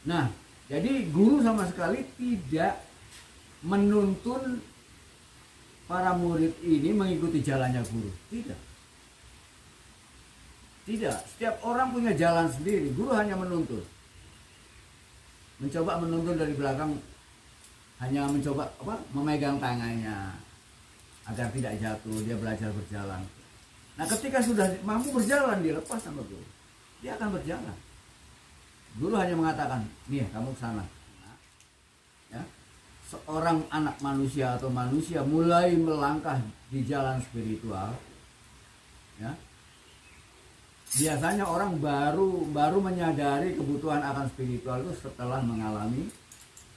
Nah, jadi guru sama sekali tidak menuntun para murid ini mengikuti jalannya guru. Tidak. Tidak. Setiap orang punya jalan sendiri. Guru hanya menuntun. Mencoba menuntun dari belakang, hanya mencoba memegang tangannya agar tidak jatuh. Dia belajar berjalan. Nah, ketika sudah mampu berjalan, dia lepas sama guru. Dia akan berjalan. Guru hanya mengatakan, nih kamu ke sana. Nah, ya. Seorang anak manusia atau manusia mulai melangkah di jalan spiritual, ya. Biasanya orang baru menyadari kebutuhan akan spiritual itu setelah mengalami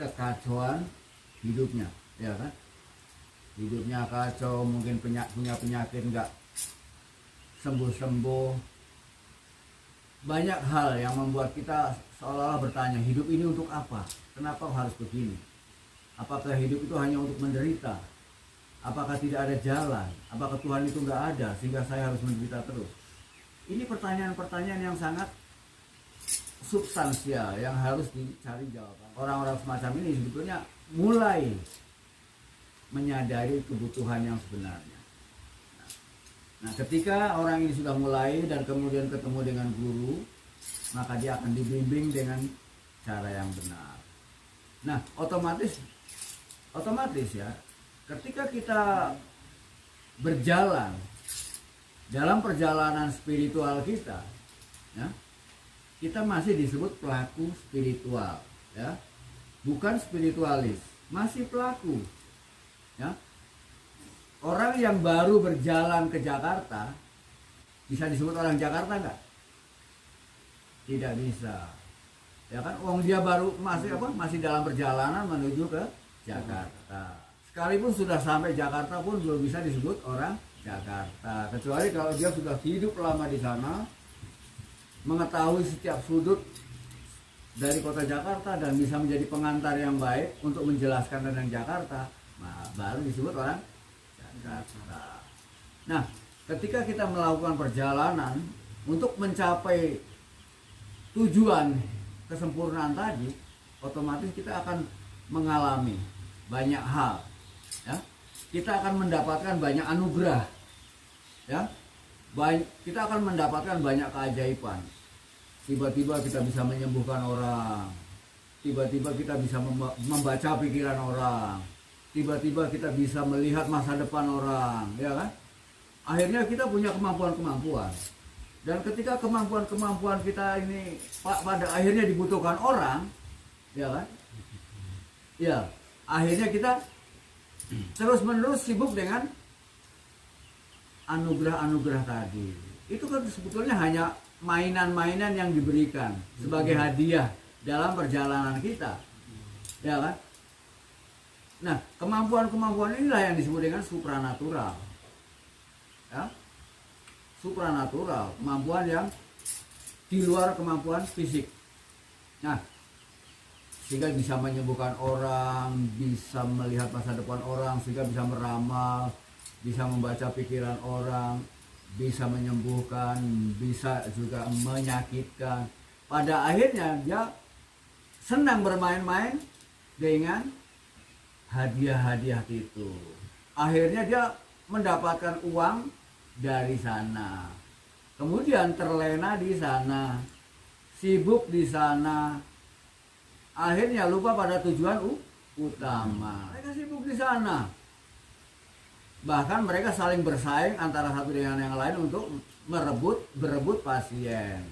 kekacauan hidupnya, ya kan? Hidupnya kacau, mungkin punya penyakit nggak sembuh-sembuh. Banyak hal yang membuat kita seolah-olah bertanya, hidup ini untuk apa? Kenapa harus begini? Apakah hidup itu hanya untuk menderita? Apakah tidak ada jalan? Apakah Tuhan itu nggak ada sehingga saya harus menderita terus? Ini pertanyaan-pertanyaan yang sangat substansial yang harus dicari jawaban. Orang-orang semacam ini sebetulnya mulai menyadari kebutuhan yang sebenarnya. Nah, ketika orang ini sudah mulai dan kemudian ketemu dengan guru, maka dia akan dibimbing dengan cara yang benar. Nah, otomatis ya, ketika kita berjalan dalam perjalanan spiritual kita, ya, kita masih disebut pelaku spiritual, ya, bukan spiritualis, masih pelaku, ya. Orang yang baru berjalan ke Jakarta bisa disebut orang Jakarta nggak? Tidak bisa, ya kan? Wong dia baru masih dalam perjalanan menuju ke Jakarta. Sekalipun sudah sampai Jakarta pun belum bisa disebut orang Jakarta, kecuali kalau dia sudah hidup lama di sana, mengetahui setiap sudut dari kota Jakarta dan bisa menjadi pengantar yang baik untuk menjelaskan tentang Jakarta, nah, baru disebut orang Jakarta. Nah, ketika kita melakukan perjalanan untuk mencapai tujuan kesempurnaan tadi, otomatis kita akan mengalami banyak hal, ya. Kita akan mendapatkan banyak anugerah, ya. Kita akan mendapatkan banyak keajaiban. Tiba-tiba kita bisa menyembuhkan orang, tiba-tiba kita bisa membaca pikiran orang, tiba-tiba kita bisa melihat masa depan orang, ya kan? Akhirnya kita punya kemampuan-kemampuan. Dan ketika kemampuan-kemampuan kita ini pada akhirnya dibutuhkan orang, ya kan? Ya, akhirnya kita terus-menerus sibuk dengan anugerah-anugerah tadi. Itu kan sebetulnya hanya mainan-mainan yang diberikan sebagai hadiah dalam perjalanan kita, ya kan? Nah, kemampuan-kemampuan inilah yang disebut dengan supranatural, ya, supranatural, kemampuan yang di luar kemampuan fisik. Nah, sehingga bisa menyembuhkan orang, bisa melihat masa depan orang, sehingga bisa meramal, bisa membaca pikiran orang, bisa menyembuhkan, bisa juga menyakitkan. Pada akhirnya dia senang bermain-main dengan hadiah-hadiah itu. Akhirnya dia mendapatkan uang dari sana, kemudian terlena di sana, sibuk di sana. Akhirnya lupa pada tujuan utama. Mereka sibuk di sana. Bahkan mereka saling bersaing antara satu dengan yang lain untuk berebut pasien.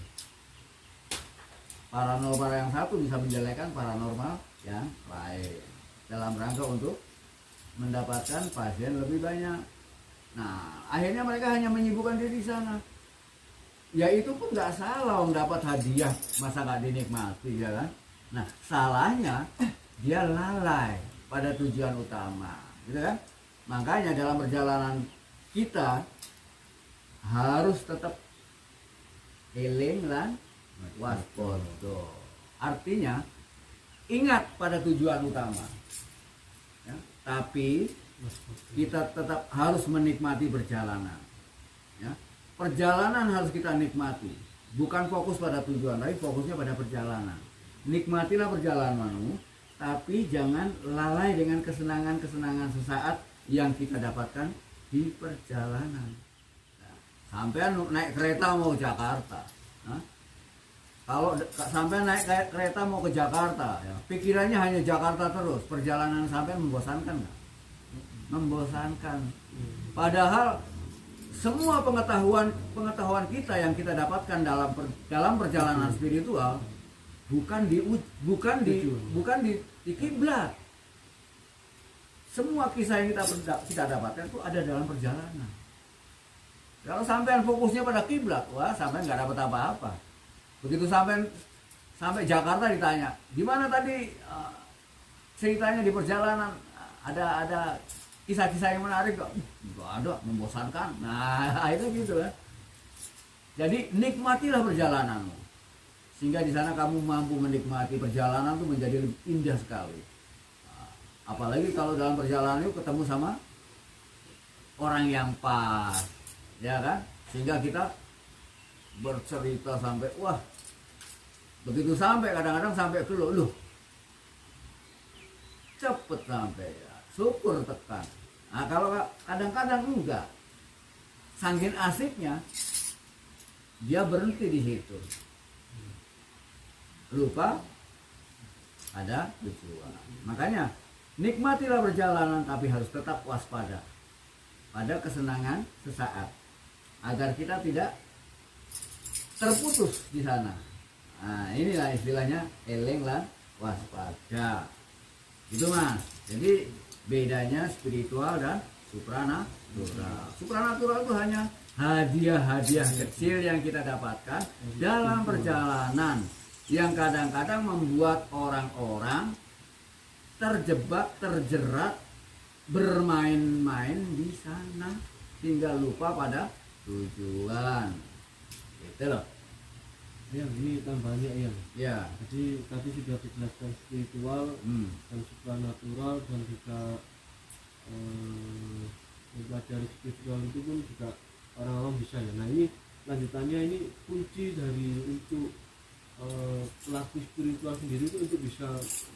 Paranormal yang satu bisa menjelekkan paranormal yang lain dalam rangka untuk mendapatkan pasien lebih banyak. Nah, akhirnya mereka hanya menyibukkan diri di sana. Ya itu pun nggak salah, mendapat hadiah, masa nggak dinikmati, ya kan? Nah, salahnya dia lalai pada tujuan utama, gitu kan? Makanya dalam perjalanan kita harus tetap eling lan waspada. Artinya ingat pada tujuan utama, ya? Tapi kita tetap harus menikmati perjalanan, ya? Perjalanan harus kita nikmati, bukan fokus pada tujuan, tapi fokusnya pada perjalanan. nikmatilah perjalananmu, tapi jangan lalai dengan kesenangan-kesenangan sesaat yang kita dapatkan di perjalanan. Sampai naik kereta mau Jakarta, nah, kalau sampai naik kereta mau ke Jakarta, ya, pikirannya hanya Jakarta terus, perjalanan sampai membosankan nggak? Membosankan. Padahal semua pengetahuan kita yang kita dapatkan dalam perjalanan spiritual bukan di kiblat. Semua kisah yang kita dapatkan itu ada dalam perjalanan. Kalau sampai fokusnya pada kiblat, wah sampai nggak dapat apa-apa. Begitu sampai Jakarta ditanya, gimana tadi ceritanya di perjalanan, ada kisah-kisah yang menarik kok? Nggak ada, membosankan. Nah itu gitu kan. Jadi nikmatilah perjalananmu, sehingga di sana kamu mampu menikmati perjalanan itu menjadi lebih indah sekali. Apalagi kalau dalam perjalanan itu ketemu sama orang yang pas, ya kan? Sehingga kita bercerita sampai wah, begitu sampai kadang-kadang sampai loh cepet sampai ya, syukur tekan. Nah kalau kadang-kadang enggak, saking asiknya dia berhenti di situ, lupa ada tujuan. Makanya nikmatilah perjalanan, tapi harus tetap waspada pada kesenangan sesaat, agar kita tidak terputus di sana. Nah, inilah istilahnya eleng lan waspada. Itu Mas. Jadi bedanya spiritual dan supranatural. Supranatural itu hanya hadiah-hadiah kecil yang kita dapatkan dalam perjalanan, yang kadang-kadang membuat orang-orang terjebak, terjerat, bermain-main di sana hingga lupa pada tujuan. Gitu loh. Ya, ini tambahnya ya. Ya. Jadi tadi sudah dijelaskan spiritual dan supranatural, dan juga mempelajari spiritual itu pun juga orang-orang bisa ya. Nah ini lanjutannya, ini kunci dari untuk pelaku spiritual sendiri itu untuk bisa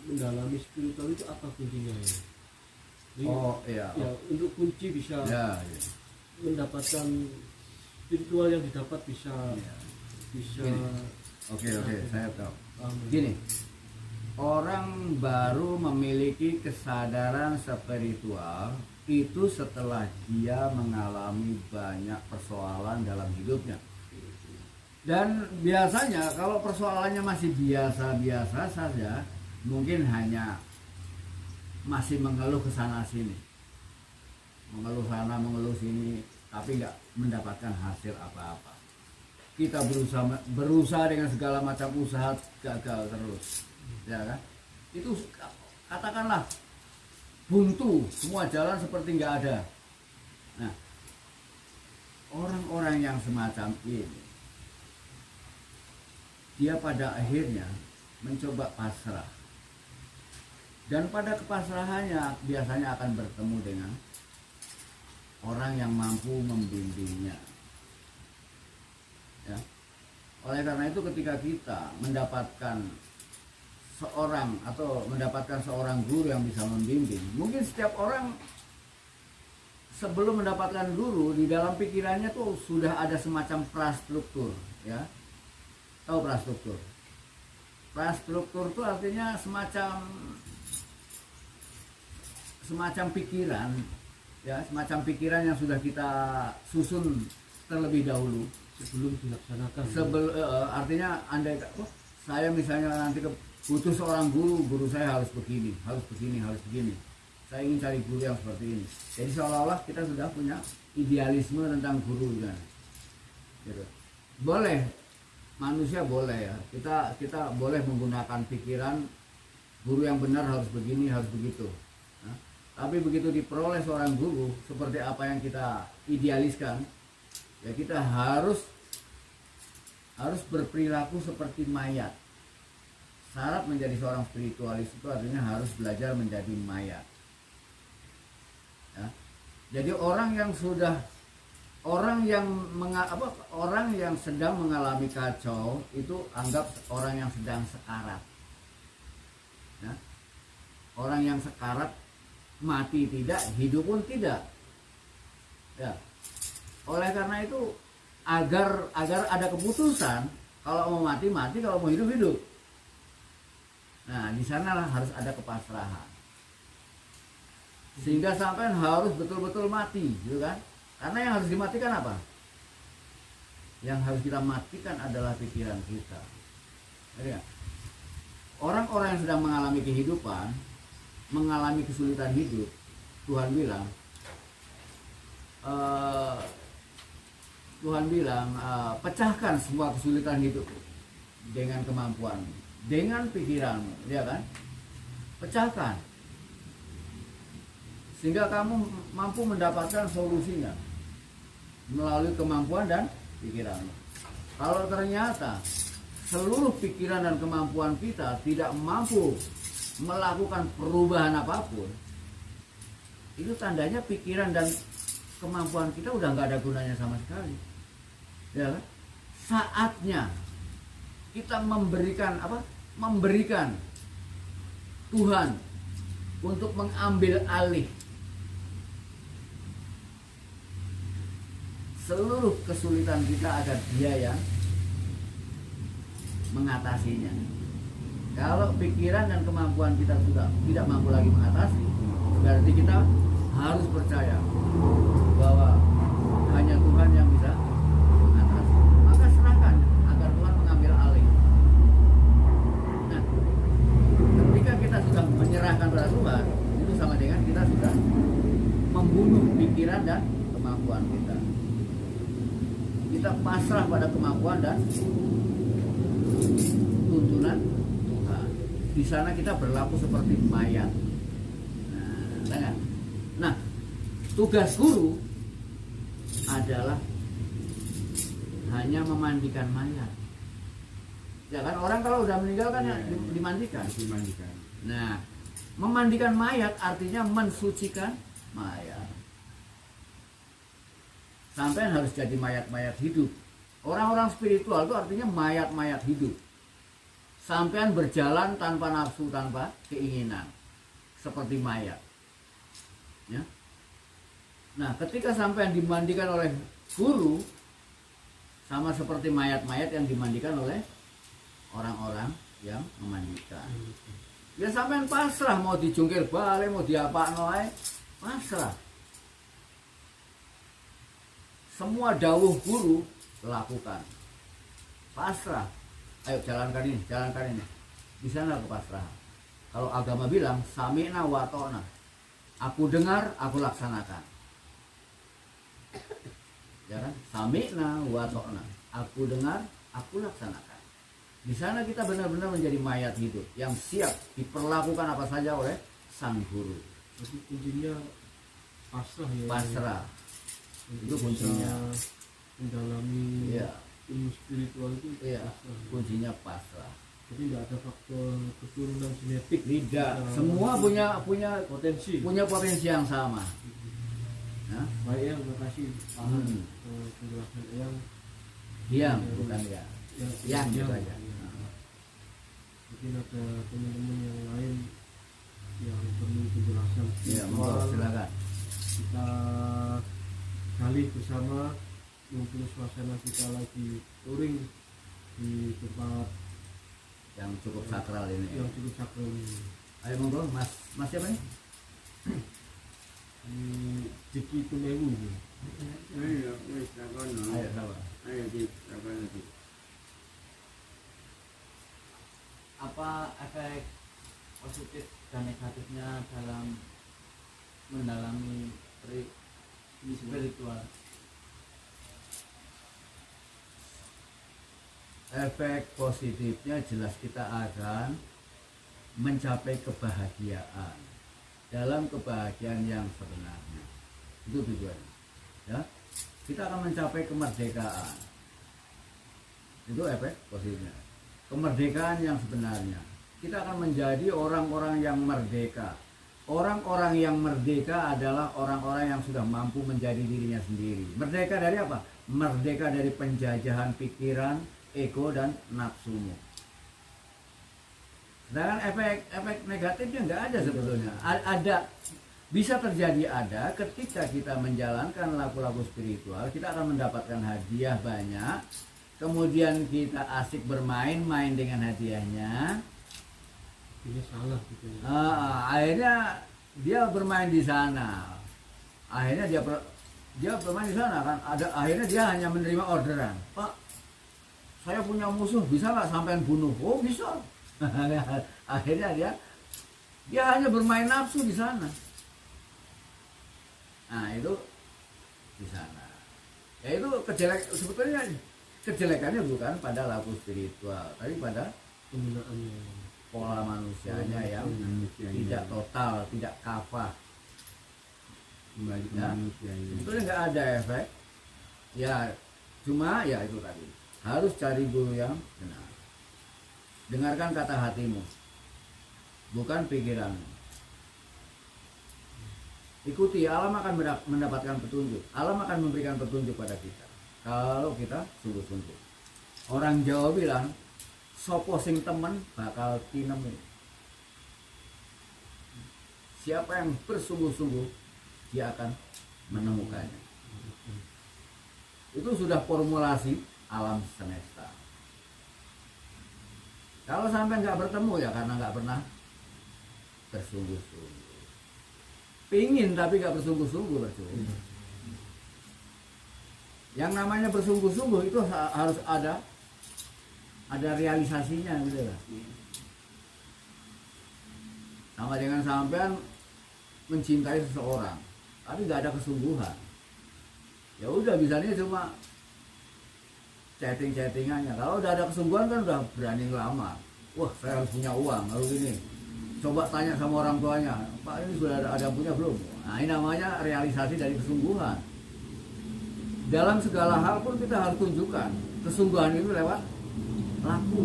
mendalami spiritual itu apa kuncinya ya? Jadi, iya. Ya, untuk kunci bisa Ya. mendapatkan spiritual yang didapat bisa bisa. Oke, saya tahu. Gini, orang baru memiliki kesadaran spiritual itu setelah dia mengalami banyak persoalan dalam hidupnya. Dan biasanya kalau persoalannya masih biasa-biasa saja, mungkin hanya masih mengeluh ke sana sini, mengeluh sana mengeluh sini, tapi nggak mendapatkan hasil apa-apa. Kita berusaha dengan segala macam usaha, gagal terus, ya kan? Itu katakanlah buntu, semua jalan seperti nggak ada. Nah, orang-orang yang semacam ini, dia pada akhirnya mencoba pasrah, dan pada kepasrahannya biasanya akan bertemu dengan orang yang mampu membimbingnya. Ya. Oleh karena itu ketika kita mendapatkan seorang guru yang bisa membimbing, mungkin setiap orang sebelum mendapatkan guru di dalam pikirannya tuh sudah ada semacam prastruktur, ya. Tahu prastruktur? Prastruktur itu artinya semacam pikiran, ya, semacam pikiran yang sudah kita susun terlebih dahulu sebelum dilaksanakan. Artinya andai saya misalnya nanti butuh seorang guru saya harus begini, harus begini, harus begini. Saya ingin cari guru yang seperti ini. Jadi seolah-olah kita sudah punya idealisme tentang guru, kan. Gitu. Boleh, manusia boleh ya. Kita boleh menggunakan pikiran guru yang benar harus begini, harus begitu. Nah, tapi begitu diperoleh seorang guru seperti apa yang kita idealiskan, ya kita harus berperilaku seperti mayat. Syarat menjadi seorang spiritualis itu artinya harus belajar menjadi mayat. Ya. Jadi orang yang sedang mengalami kacau itu anggap orang yang sedang sekarat. Ya. Orang yang sekarat, mati tidak, hidup pun tidak. Ya. Oleh karena itu agar ada keputusan, kalau mau mati mati, kalau mau hidup hidup. Nah, di sanalah harus ada kepasrahan. Sehingga sampai harus betul-betul mati, gitu kan? Karena yang harus dimatikan apa? Yang harus kita matikan adalah pikiran kita. Ya. Orang-orang yang sedang mengalami kehidupan, mengalami kesulitan hidup, Tuhan bilang, pecahkan semua kesulitan hidup dengan kemampuanmu, dengan pikiranmu, ya kan? Pecahkan sehingga kamu mampu mendapatkan solusinya melalui kemampuan dan pikiranmu. Kalau ternyata seluruh pikiran dan kemampuan kita tidak mampu melakukan perubahan apapun, itu tandanya pikiran dan kemampuan kita udah nggak ada gunanya sama sekali. Ya kan? Saatnya kita memberikan apa? Memberikan Tuhan untuk mengambil alih seluruh kesulitan kita agar Dia yang mengatasinya. Kalau pikiran dan kemampuan kita sudah tidak mampu lagi mengatasi, berarti kita harus percaya bahwa hanya Tuhan yang bisa mengatasi. Maka serahkan agar Tuhan mengambil alih. Nah, ketika kita sudah menyerahkan pada Tuhan, itu sama dengan kita sudah membunuh pikiran dan kemampuan kita. Kita pasrah pada kemampuan dan tuntunan Tuhan. Di sana kita berlaku seperti mayat. Nah, tugas guru adalah hanya memandikan mayat. Ya kan, orang kalau udah meninggal kan dimandikan. Nah, memandikan mayat artinya mensucikan mayat. Sampai harus jadi mayat-mayat hidup. Orang-orang spiritual itu artinya mayat-mayat hidup. Sampean berjalan tanpa nafsu, tanpa keinginan, seperti mayat. Ya. Nah, ketika sampean dimandikan oleh guru, sama seperti mayat-mayat yang dimandikan oleh orang-orang yang memandikan. Ya sampean pasrah, mau dijungkir balik, mau diapakno ae, pasrah. Semua dawuh guru lakukan. Pasrah. Ayo jalankan ini. Di sana kepasrahan. Kalau agama bilang sami'na wa ta'na. Aku dengar, aku laksanakan. Ya kan? Sami'na wa ta'na. Aku dengar, aku laksanakan. Di sana kita benar-benar menjadi mayat hidup yang siap diperlakukan apa saja oleh sang guru. Jadi kuncinya pasrah ya. Pasrah. Itu kuncinya. Mendalami ilmu spiritual itu pasrah. Kuncinya pasrah. Jadi tidak ada faktor keturunan genetik. Tidak. Semua punya potensi. Punya potensi yang sama. Nah, baik yang makasih paham penjelasan yang bukan ya. Yang gitu aja. Mungkin ada teman-teman yang lain yang perlu penjelasan. Ya, monggo silakan. Kita gali bersama, mumpung suasana kita lagi touring di tempat yang cukup sakral ini. Yang cukup sakral ini. Ayo monggo, Mas siapa nih? Jeki Tumewu. Ayo, wis takono. Ayo, sabar. Ayo takono. Apa efek positif dan negatifnya dalam mendalami spiritual? Efek positifnya jelas kita akan mencapai kebahagiaan dalam kebahagiaan yang sebenarnya. Itu tujuannya. Ya, kita akan mencapai kemerdekaan. Itu efek positifnya. Kemerdekaan yang sebenarnya. Kita akan menjadi orang-orang yang merdeka. Orang-orang yang merdeka adalah orang-orang yang sudah mampu menjadi dirinya sendiri. Merdeka dari apa? Merdeka dari penjajahan pikiran, ego, dan nafsumu. Sedangkan efek negatifnya nggak ada sebetulnya. Ada, bisa terjadi ada ketika kita menjalankan laku-laku spiritual, kita akan mendapatkan hadiah banyak. Kemudian kita asik bermain-main dengan hadiahnya. ini salah gitu ya. Akhirnya dia bermain di sana. Akhirnya dia bermain di sana kan. Akhirnya dia hanya menerima orderan. Pak, saya punya musuh, bisa nggak sampean bunuh? Oh bisa. Akhirnya dia hanya bermain nafsu di sana. Nah itu di sana. Ya itu sebetulnya kejelekannya bukan pada laku spiritual, tapi pada Penggunaannya pola manusianya yang Manusianya. tidak total, tidak kafah. Kembali ke Ya. manusianya. Sebetulnya nggak ada efek. Ya cuma ya itu tadi, harus cari guru yang benar. Dengarkan kata hatimu, bukan pikiranmu. Ikuti, alam akan mendapatkan petunjuk. Alam akan memberikan petunjuk pada kita kalau kita sungguh-sungguh. Orang Jawa bilang, sopo sing temen bakal tinemu. Siapa yang bersungguh-sungguh, dia akan menemukannya. Itu sudah formulasi alam semesta. Kalau sampai nggak bertemu ya karena nggak pernah bersungguh-sungguh. Pingin tapi nggak bersungguh-sungguh percuma. Yang namanya bersungguh-sungguh itu harus ada realisasinya gitu lah. Sama dengan sampean mencintai seseorang, tapi nggak ada kesungguhan. Ya udah bisanya cuma chattingannya. Kalau udah ada kesungguhan kan udah berani ngelamar. Wah saya harus punya uang, lalu gini. Coba tanya sama orang tuanya, Pak ini sudah ada punya belum? Nah ini namanya realisasi dari kesungguhan. Dalam segala hal pun kita harus tunjukkan kesungguhan itu lewat laku,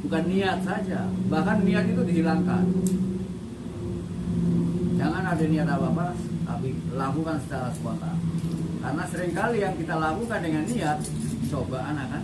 bukan niat saja. Bahkan niat itu dihilangkan. Jangan ada niat apa-apa, tapi lakukan secara spontan. Karena seringkali yang kita lakukan dengan niat, cobaan akan